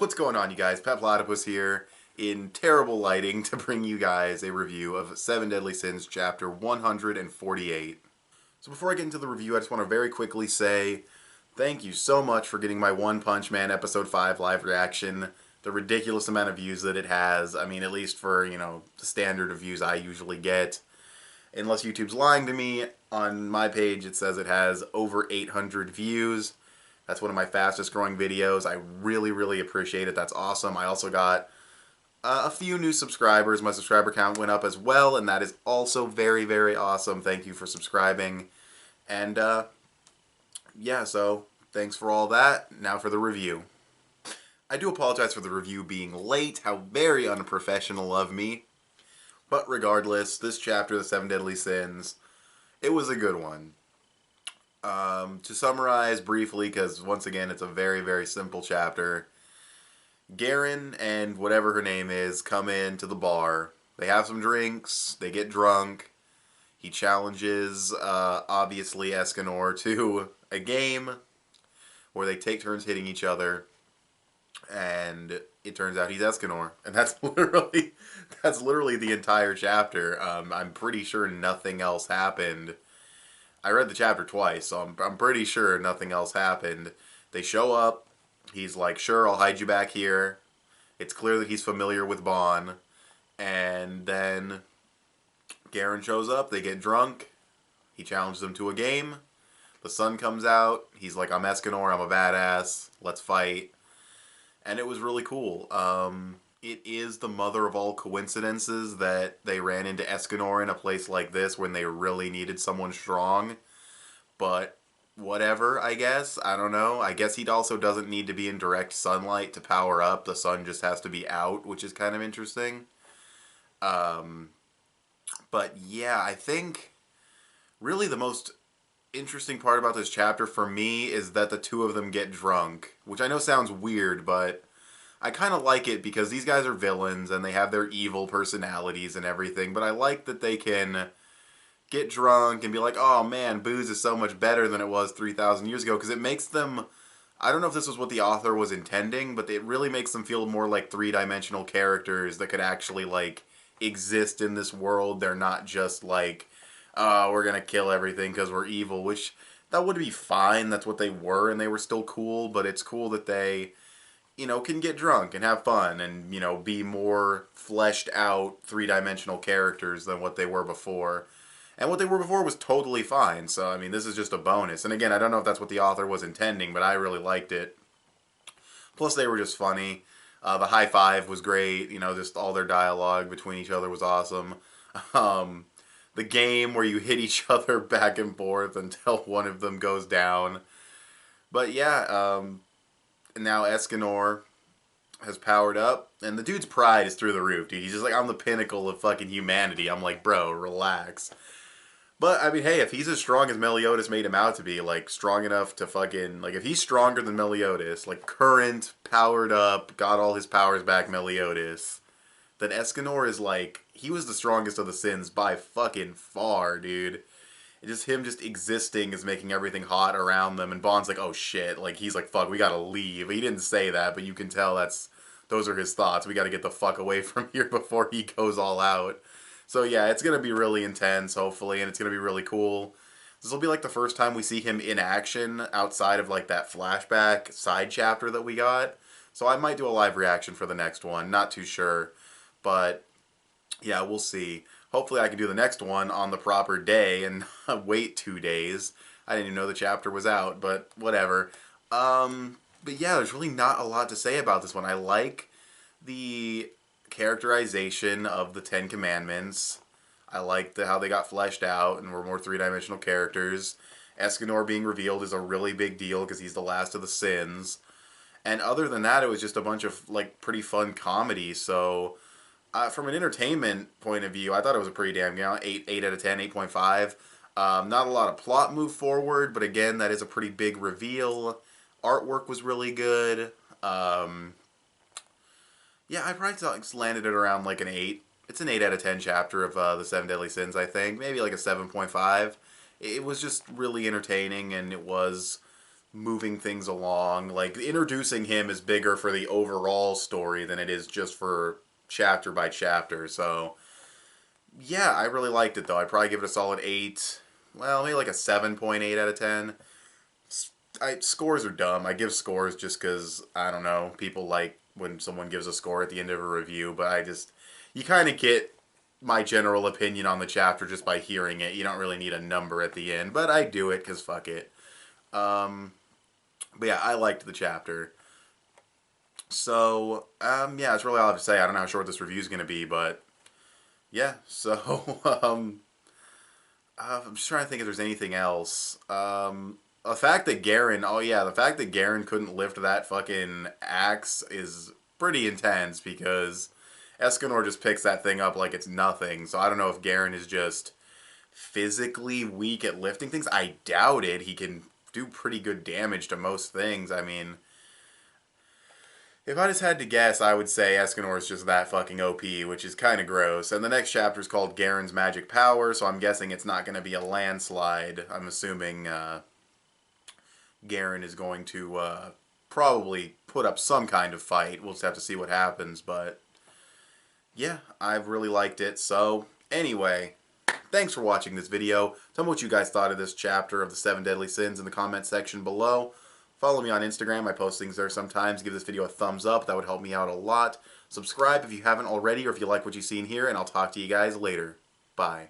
What's going on, you guys? Petplatypus here in terrible lighting to bring you guys a review of Seven Deadly Sins chapter 148. So before I get into the review, I just want to very quickly say thank you so much for getting my One Punch Man episode 5 live reaction. The ridiculous amount of views that it has. I mean, at least for, the standard of views I usually get. Unless YouTube's lying to me, on my page it says it has over 800 views. That's one of my fastest growing videos. I really, really appreciate it. That's awesome. I also got a few new subscribers. My subscriber count went up as well, and that is also very, very awesome. Thank you for subscribing. And, yeah, so thanks for all that. Now for the review. I do apologize for the review being late. How very unprofessional of me. But regardless, this chapter, The Seven Deadly Sins, it was a good one. To summarize briefly, because once again it's a very, very simple chapter, Garen and whatever her name is come in to the bar. They have some drinks, they get drunk. He challenges, obviously, Escanor to a game where they take turns hitting each other, and it turns out he's Escanor. And that's literally the entire chapter. I'm pretty sure nothing else happened. I read the chapter twice, so I'm pretty sure nothing else happened. They show up. He's like, sure, I'll hide you back here. It's clear that he's familiar with Bon. And then Garen shows up. They get drunk. He challenges them to a game. The sun comes out. He's like, I'm Escanor. I'm a badass. Let's fight. And it was really cool. It is the mother of all coincidences that they ran into Escanor in a place like this when they really needed someone strong. But whatever, I guess. I don't know. I guess he also doesn't need to be in direct sunlight to power up. The sun just has to be out, which is kind of interesting. But yeah, I think really the most interesting part about this chapter for me is that the two of them get drunk. Which I know sounds weird, but I kind of like it because these guys are villains and they have their evil personalities and everything, but I like that they can get drunk and be like, oh man, booze is so much better than it was 3,000 years ago, because it makes them, I don't know if this was what the author was intending, but it really makes them feel more like three-dimensional characters that could actually, like, exist in this world. They're not just like, oh, we're gonna kill everything because we're evil, which that would be fine. That's what they were, and they were still cool, but it's cool that they can get drunk and have fun and, be more fleshed out three-dimensional characters than what they were before. And what they were before was totally fine, so, I mean, this is just a bonus. And again, I don't know if that's what the author was intending, but I really liked it. Plus, they were just funny. The high five was great, just all their dialogue between each other was awesome. The game where you hit each other back and forth until one of them goes down. But yeah, and now Escanor has powered up, and the dude's pride is through the roof, dude. He's just like, I'm the pinnacle of fucking humanity. I'm like, bro, relax. But, I mean, hey, if he's as strong as Meliodas made him out to be, like, strong enough to fucking, like, if he's stronger than Meliodas, like, current, powered up, got all his powers back Meliodas, then Escanor is, like, he was the strongest of the Sins by fucking far, dude. Just him just existing is making everything hot around them, and Bond's like, oh shit, like, he's like, fuck, we gotta leave. He didn't say that, but you can tell those are his thoughts. We gotta get the fuck away from here before he goes all out. So yeah, it's gonna be really intense, hopefully, and it's gonna be really cool. This will be like the first time we see him in action outside of like that flashback side chapter that we got. So I might do a live reaction for the next one, not too sure, but yeah, we'll see. Hopefully I can do the next one on the proper day and wait 2 days. I didn't even know the chapter was out, but whatever. But yeah, there's really not a lot to say about this one. I like the characterization of the Ten Commandments. I like how they got fleshed out and were more three-dimensional characters. Escanor being revealed is a really big deal because he's the last of the Sins. And other than that, it was just a bunch of like pretty fun comedy, so from an entertainment point of view, I thought it was a pretty damn good 8 out of 10, 8.5. Not a lot of plot move forward, but again, that is a pretty big reveal. Artwork was really good. Yeah, I probably landed it around like an 8. It's an 8 out of 10 chapter of The Seven Deadly Sins, I think. Maybe like a 7.5. It was just really entertaining, and it was moving things along. Like, introducing him is bigger for the overall story than it is just for chapter by chapter. So, yeah, I really liked it, though. I'd probably give it a solid 8. Well, maybe like a 7.8 out of 10. Scores are dumb. I give scores just because, I don't know, people like when someone gives a score at the end of a review, but you kind of get my general opinion on the chapter just by hearing it. You don't really need a number at the end, but I do it because fuck it. But yeah, I liked the chapter. So, yeah, that's really all I have to say. I don't know how short this review is going to be, but yeah, so, I'm just trying to think if there's anything else. The fact that Garen, oh yeah, the fact that Garen couldn't lift that fucking axe is pretty intense because Escanor just picks that thing up like it's nothing. So I don't know if Garen is just physically weak at lifting things. I doubt it. He can do pretty good damage to most things. I mean, if I just had to guess, I would say Escanor is just that fucking OP, which is kind of gross. And the next chapter is called Garen's Magic Power, so I'm guessing it's not going to be a landslide. I'm assuming Garen is going to probably put up some kind of fight. We'll just have to see what happens, but yeah, I've really liked it. So, anyway, thanks for watching this video. Tell me what you guys thought of this chapter of the 7 Deadly Sins in the comment section below. Follow me on Instagram. I post things there sometimes. Give this video a thumbs up. That would help me out a lot. Subscribe if you haven't already or if you like what you've seen here, and I'll talk to you guys later. Bye.